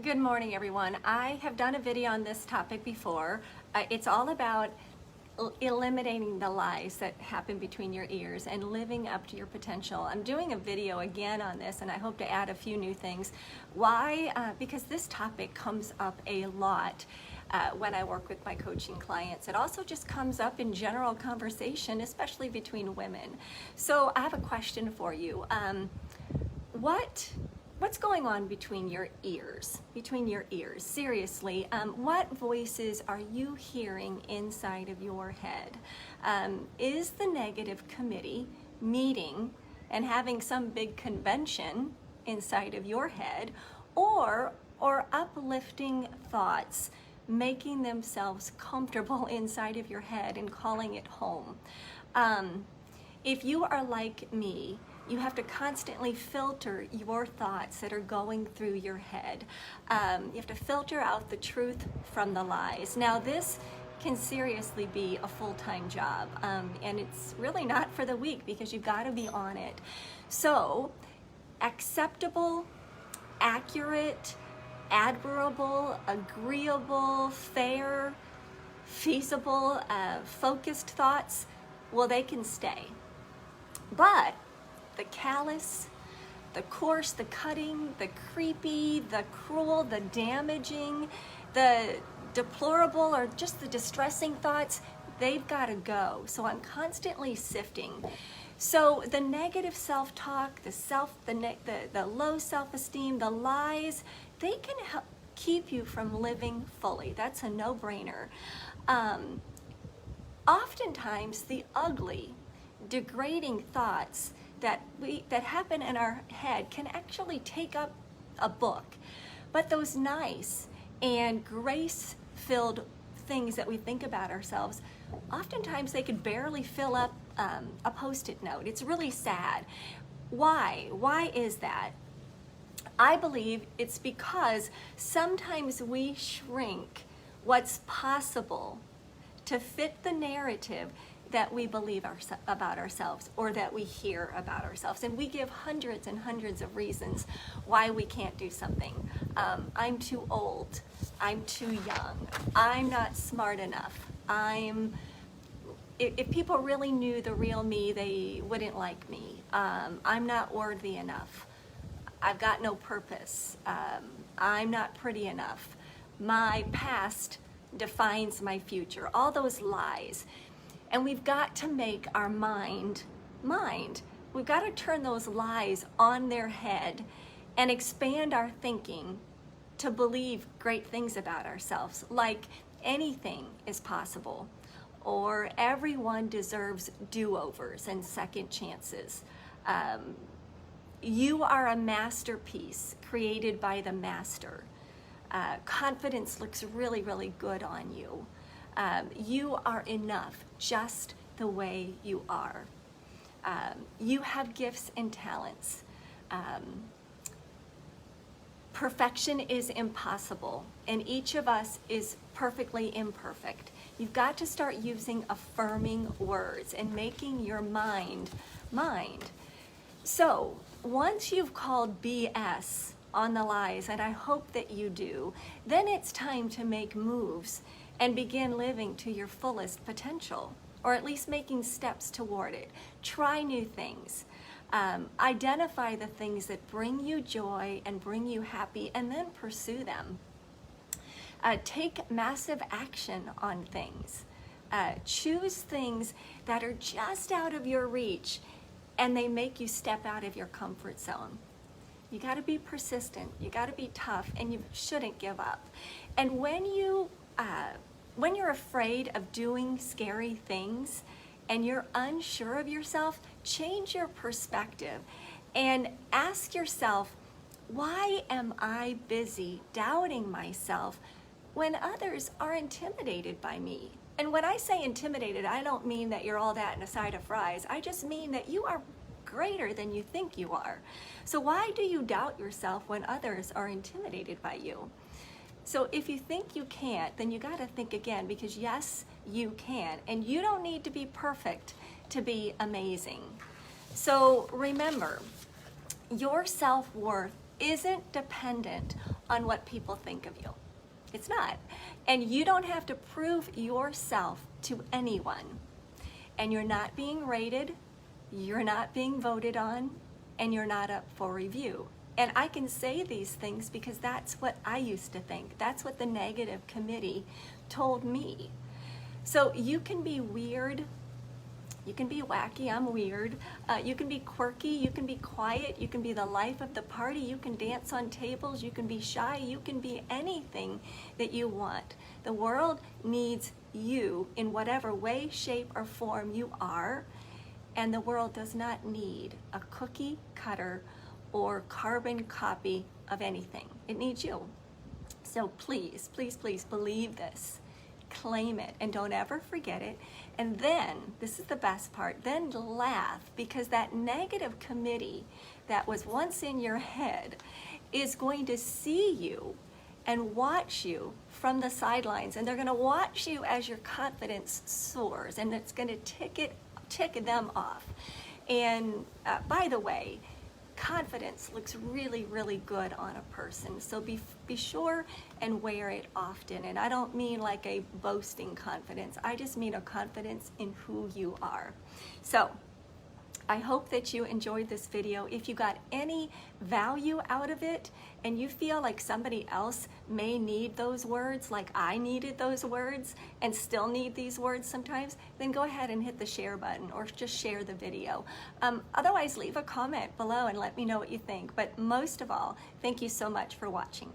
Good morning, everyone. I have done a video on this topic before. It's all about eliminating the lies that happen between your ears and living up to your potential. I'm doing a video again on this, and I hope to add a few new things. Why? Because this topic comes up a lot when I work with my coaching clients. It also just comes up in general conversation, especially between women. So I have a question for you. What's going on between your ears? Seriously, what voices are you hearing inside of your head? Is the negative committee meeting and having some big convention inside of your head, or uplifting thoughts making themselves comfortable inside of your head and calling it home? If you are like me, you have to constantly filter your thoughts that are going through your head. You have to filter out the truth from the lies. Now, this can seriously be a full-time job, and it's really not for the weak because you've got to be on it. So, acceptable, accurate, admirable, agreeable, fair, feasible, focused thoughts, well, they can stay. But the callous, the coarse, the cutting, the creepy, the cruel, the damaging, the deplorable, or just the distressing thoughts, they've got to go. So I'm constantly sifting. So the negative self-talk, the low self-esteem, the lies, they can help keep you from living fully. That's a no-brainer. Oftentimes, the ugly, degrading thoughts that happen in our head can actually take up a book. But those nice and grace-filled things that we think about ourselves, oftentimes they could barely fill up a Post-it note. It's really sad. Why? Why is that? I believe it's because sometimes we shrink what's possible to fit the narrative that we believe about ourselves, or that we hear about ourselves. And we give hundreds and hundreds of reasons why we can't do something. I'm too old. I'm too young. I'm not smart enough. If people really knew the real me, they wouldn't like me. I'm not worthy enough. I've got no purpose. I'm not pretty enough. My past defines my future. All those lies. And we've got to make our mind. We've got to turn those lies on their head and expand our thinking to believe great things about ourselves, like anything is possible, or everyone deserves do-overs and second chances. You are a masterpiece created by the master. Confidence looks really, really good on you. You are enough just the way you are. You have gifts and talents. Perfection is impossible, and each of us is perfectly imperfect. You've got to start using affirming words and making your mind. So once you've called BS on the lies, and I hope that you do, then it's time to make moves and begin living to your fullest potential, or at least making steps toward it. Try new things. Identify the things that bring you joy and bring you happy, and then pursue them. Take massive action on things. Choose things that are just out of your reach, and they make you step out of your comfort zone. You got to be persistent, you got to be tough, and you shouldn't give up. And when you're afraid of doing scary things and you're unsure of yourself, change your perspective and ask yourself, why am I busy doubting myself when others are intimidated by me? And when I say intimidated, I don't mean that you're all that and a side of fries. I just mean that you are greater than you think you are. So why do you doubt yourself when others are intimidated by you? So if you think you can't, then you got to think again, because yes, you can. And you don't need to be perfect to be amazing. So remember, your self-worth isn't dependent on what people think of you. It's not. And you don't have to prove yourself to anyone. And you're not being rated, you're not being voted on, and you're not up for review. And I can say these things because that's what I used to think. That's what the negative committee told me. So you can be weird, you can be wacky, I'm weird, you can be quirky, you can be quiet, you can be the life of the party, you can dance on tables, you can be shy, you can be anything that you want. The world needs you in whatever way, shape, or form you are, and the world does not need a cookie cutter or carbon copy of anything. It needs you. So please, please, please believe this. Claim it and don't ever forget it. And then, this is the best part, then laugh, because that negative committee that was once in your head is going to see you and watch you from the sidelines, and they're going to watch you as your confidence soars, and it's going to tick them off. And by the way, confidence looks really, really good on a person. So be sure and wear it often. And I don't mean like a boasting confidence. I just mean a confidence in who you are. So I hope that you enjoyed this video. If you got any value out of it and you feel like somebody else may need those words, like I needed those words and still need these words sometimes, then go ahead and hit the share button or just share the video. Otherwise, leave a comment below and let me know what you think. But most of all, thank you so much for watching.